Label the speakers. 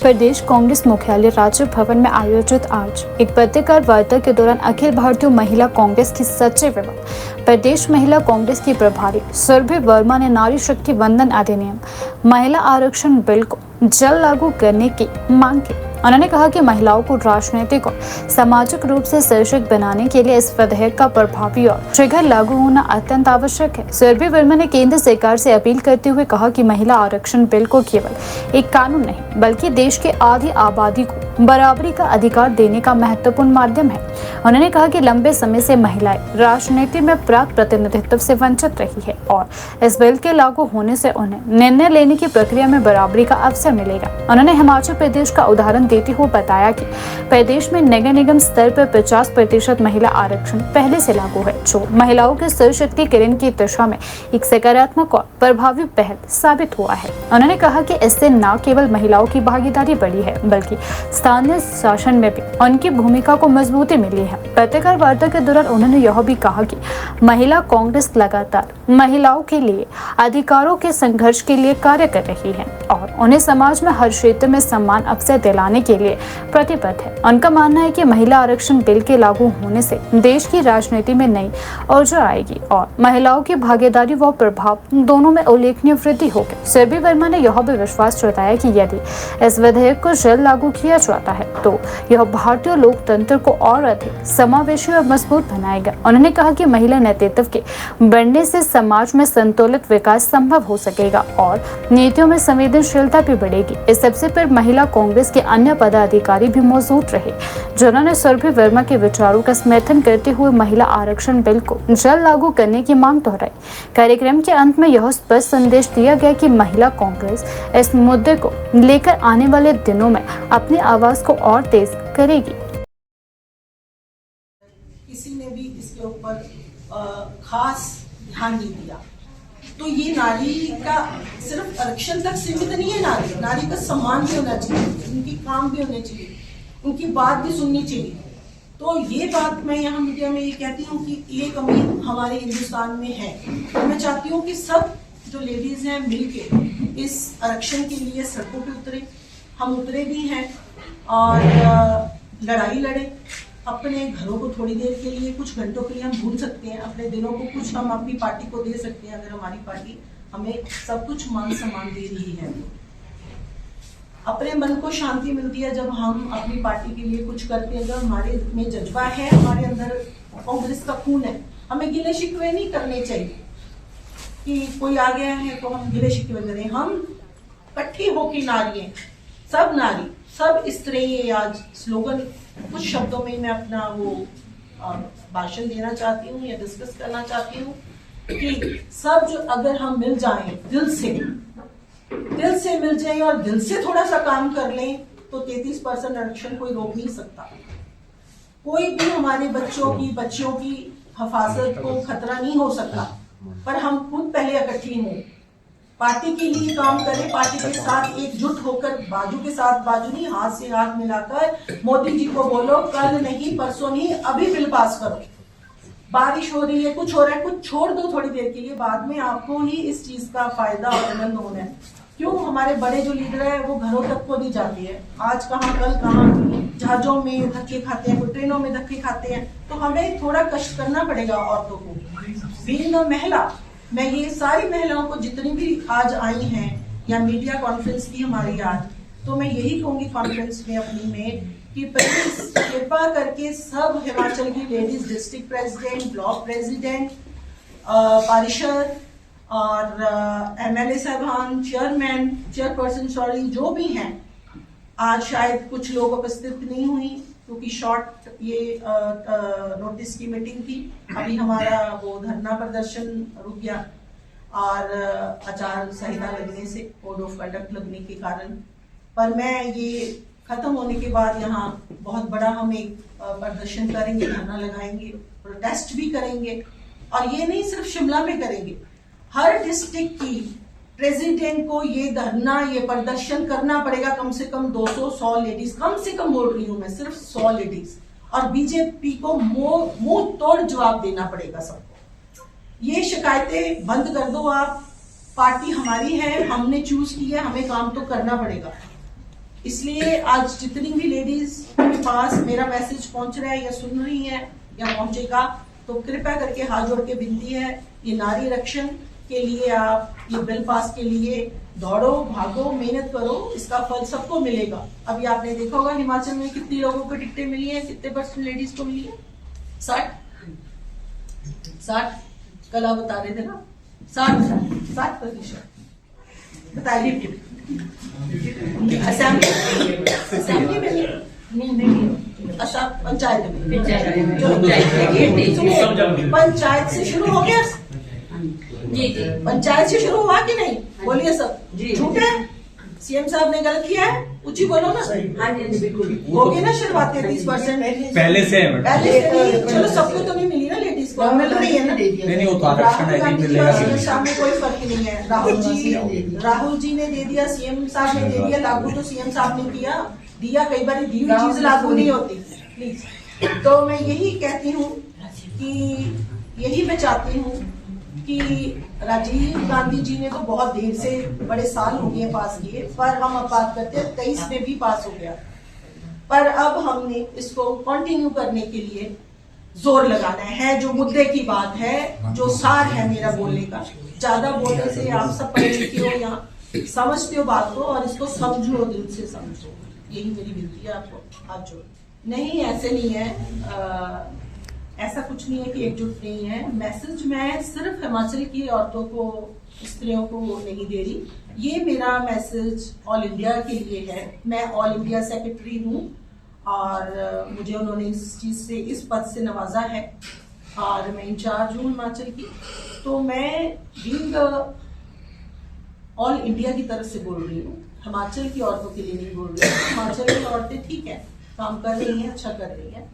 Speaker 1: प्रदेश कांग्रेस मुख्यालय राजीव भवन में आयोजित आज एक पत्रकार वार्ता के दौरान अखिल भारतीय महिला कांग्रेस की सचिव एवं प्रदेश महिला कांग्रेस की प्रभारी सुरभि वर्मा ने नारी शक्ति वंदन अधिनियम महिला आरक्षण बिल को जल्द लागू करने की मांग की। उन्होंने कहा कि महिलाओं को राजनीतिक और सामाजिक रूप से सशक्त बनाने के लिए इस विधेयक का प्रभावी और शीघ्र लागू होना अत्यंत आवश्यक है। सुरभि वर्मा ने केंद्र सरकार से अपील करते हुए कहा कि महिला आरक्षण बिल को केवल एक कानून नहीं बल्कि देश के आधी आबादी को बराबरी का अधिकार देने का महत्वपूर्ण माध्यम है। उन्होंने कहा कि लंबे समय से महिलाएं राजनीति में प्राप्त प्रतिनिधित्व से वंचित रही है और इस बिल के लागू होने से उन्हें निर्णय लेने की प्रक्रिया में बराबरी का अवसर मिलेगा। उन्होंने हिमाचल प्रदेश का उदाहरण देते हुए बताया कि प्रदेश में नगर निगम स्तर पर 50% महिला आरक्षण पहले से लागू है, जो महिलाओं के सशक्तिकरण की दिशा में एक सकारात्मक और प्रभावी पहल साबित हुआ है। उन्होंने कहा कि इससे न केवल महिलाओं की भागीदारी बढ़ी है बल्कि स्थानीय शासन में भी उनकी भूमिका को मजबूती मिली है। पत्रकार वार्ता के दौरान उन्होंने यह भी कहा कि महिला कांग्रेस लगातार महिलाओं के लिए अधिकारों के संघर्ष के लिए कार्य कर रही है और उन्हें समाज में हर क्षेत्र में समान अवसर दिलाने के लिए प्रतिबद्ध है। उनका मानना है कि महिला आरक्षण बिल के लागू होने से देश की राजनीति में नई ऊर्जा आएगी और महिलाओं की भागीदारी व प्रभाव दोनों में उल्लेखनीय वृद्धि होगी। सुरभि वर्मा ने यह भी विश्वास जताया कि यदि इस विधेयक को जल्द लागू किया जाता है तो यह भारतीय लोकतंत्र को और अधिक समावेशी और मजबूत बनाएगा। उन्होंने कहा कि महिला नेतृत्व के बढ़ने से समाज में संतुलित विकास संभव हो सकेगा और नीतियों में संवेदनशीलता भी बढ़ेगी। इस अवसर पर महिला कांग्रेस के अन्य पदाधिकारी भी मौजूद रहे, जिन्होंने सुरभि वर्मा के विचारों का समर्थन करते हुए महिला आरक्षण बिल को जल्द लागू करने की मांग दोहराई। कार्यक्रम के अंत में यह स्पष्ट संदेश दिया गया कि महिला कांग्रेस इस मुद्दे को लेकर आने वाले दिनों में अपनी आवाज को और तेज करेगी।
Speaker 2: किसी ने भी इसके ऊपर खास ध्यान नहीं दिया, तो ये नारी का सिर्फ आरक्षण तक सीमित नहीं है। नारी का सम्मान भी होना चाहिए, उनकी काम भी होने चाहिए, उनकी बात भी सुननी चाहिए। तो ये बात मैं यहाँ मीडिया में ये कहती हूँ कि ये कमी हमारे हिंदुस्तान में है। तो मैं चाहती हूँ कि सब जो लेडीज हैं मिलके इस आरक्षण के लिए सड़कों पे उतरे। हम उतरे भी हैं और लड़ाई लड़े। अपने घरों को थोड़ी देर के लिए, कुछ घंटों के लिए हम भूल सकते हैं, अपने दिनों को कुछ हम अपनी पार्टी को दे सकते हैं। अगर हमारी पार्टी हमें सब कुछ मान सम्मान दे रही है, अपने मन को शांति मिलती है जब हम अपनी पार्टी के लिए कुछ करते हैं। जब हमारे में जज्बा है, हमारे अंदर कांग्रेस का खून है, हमें गिले शिकवे नहीं करने चाहिए कि कोई आ गया है तो हम गिले शिकवे करें। हम इकट्ठी होकर नारियां, सब नारी, सब स्त्री, आज स्लोगन कुछ शब्दों में मैं अपना वो भाषण देना चाहती हूँ या डिस्कस करना चाहती हूँ कि सब जो अगर हम मिल जाएं दिल से मिल जाएं और दिल से थोड़ा सा काम कर लें तो 33% आरक्षण कोई रोक नहीं सकता। कोई भी हमारे बच्चों की हिफाजत को खतरा नहीं हो सकता, पर हम खुद पहले इकट्ठी हों, पार्टी के लिए काम करें, पार्टी के साथ एकजुट होकर, बाजू के साथ बाजू नहीं, हाथ से हाथ मिलाकर मोदी जी को बोलो कल नहीं, परसों नहीं, अभी बिल पास करो। बारिश हो रही है, कुछ हो रहा है, कुछ छोड़ दो थोड़ी देर के लिए, बाद में आपको ही इस चीज का फायदा और आनंद होना है। क्यों हमारे बड़े जो लीडर है वो घरों तक को नहीं जाते हैं, आज कहाँ कल कहाँ, जहाजों में धक्के खाते हैं, कोई ट्रेनों में धक्के खाते हैं। तो हमें थोड़ा कष्ट करना पड़ेगा औरतों को। बीइंग अ महिला, मैं ये सारी महिलाओं को जितनी भी आज आई हैं या मीडिया कॉन्फ्रेंस की हमारी आज, तो मैं यही कहूंगी कॉन्फ्रेंस में अपनी में कि प्लीज कृपा करके सब हिमाचल की ladies district president, block president, पारिषद और एमएलए साहबान, चेयरपर्सन सॉरी, जो भी हैं, आज शायद कुछ लोग उपस्थित नहीं हुई क्योंकि शॉर्ट ये नोटिस की मीटिंग थी। अभी हमारा वो धरना प्रदर्शन रुक गया और आचार संहिता लगने से, कोड ऑफ कंडक्ट लगने के कारण। पर मैं ये खत्म होने के बाद यहाँ बहुत बड़ा हम एक प्रदर्शन करेंगे, धरना लगाएंगे, प्रोटेस्ट भी करेंगे। और ये नहीं सिर्फ शिमला में करेंगे, हर डिस्ट्रिक्ट की प्रेसिडेंट को ये धरना, ये प्रदर्शन करना पड़ेगा। कम से कम 200-100 लेडीज, कम से कम बोल रही हूं मैं, सिर्फ 100 लेडीज, और बीजेपी को मुंह तोड़ जवाब देना पड़ेगा सबको। ये शिकायतें बंद कर दो आप, पार्टी हमारी है, हमने चूज की है, हमें काम तो करना पड़ेगा। इसलिए आज जितनी भी लेडीज के पास मेरा मैसेज पहुंच रहा है या सुन रही है या पहुंचेगा, तो कृपया करके हाथ जोड़ के विनती है, ये नारी रक्षण के लिए आप ये बिल पास के लिए दौड़ो, भागो, मेहनत करो, इसका फल सबको मिलेगा। अभी आपने देखा होगा हिमाचल में कितनी लोगों को टिकटें मिली है, कितने % लेडीज को मिली है? 60 कल आप बता रहे थे ना, 60% बताइए। असेंबली में नहीं, अच्छा पंचायत में, पंचायत से शुरू हो गया।
Speaker 3: जी जी,
Speaker 2: पंचायत से शुरू हुआ कि नहीं? बोलिए सब झूठ है? सीएम साहब ने गलत किया है? ऊंची बोलो ना।
Speaker 3: हाँ जी बिल्कुल
Speaker 2: होगी ना शुरुआत 33%
Speaker 4: पहले से है।
Speaker 2: पहले से नहीं, चलो सबको तो नहीं मिली ना, लेडीज को मिल रही है ना।
Speaker 4: नहीं वो तो आरक्षण है, नहीं मिलेगा।
Speaker 2: सामने कोई फर्क नहीं है। राहुल जी ने दे दिया, सीएम साहब ने दे दिया लागू, तो सीएम साहब ने दिया। कई बार दी हुई चीज लागू नहीं होती। प्लीज, तो मैं यही कहती हूँ कि यही मैं चाहती हूँ कि राजीव गांधी जी ने तो बहुत देर से, बड़े साल हो गए पास किए, पर हम अब बात करते हैं 23 में भी पास हो गया, पर अब हमने इसको कंटिन्यू करने के लिए जोर लगाना है। जो मुद्दे की बात है, जो सार है मेरा बोलने का, ज्यादा बोलने से आप सब पढ़े लिखे हो या समझते हो बात को, और इसको समझो, दिल से समझो, यही मेरी विनती है आपको। हाथ जोड़। नहीं, ऐसे नहीं है, ऐसा कुछ नहीं है कि एकजुट नहीं है। मैसेज मैं सिर्फ हिमाचल की औरतों को, स्त्रियों को नहीं दे रही, ये मेरा मैसेज ऑल इंडिया के लिए है। मैं ऑल इंडिया सेक्रेटरी हूँ और मुझे उन्होंने इस चीज से, इस पद से नवाजा है और मैं इंचार्ज हूँ हिमाचल की। तो मैं बीइंग ऑल इंडिया की तरफ से बोल रही हूँ, हिमाचल की औरतों के लिए नहीं बोल रही हूँ। हिमाचल की औरतें ठीक है, काम कर रही हैं, अच्छा कर रही हैं,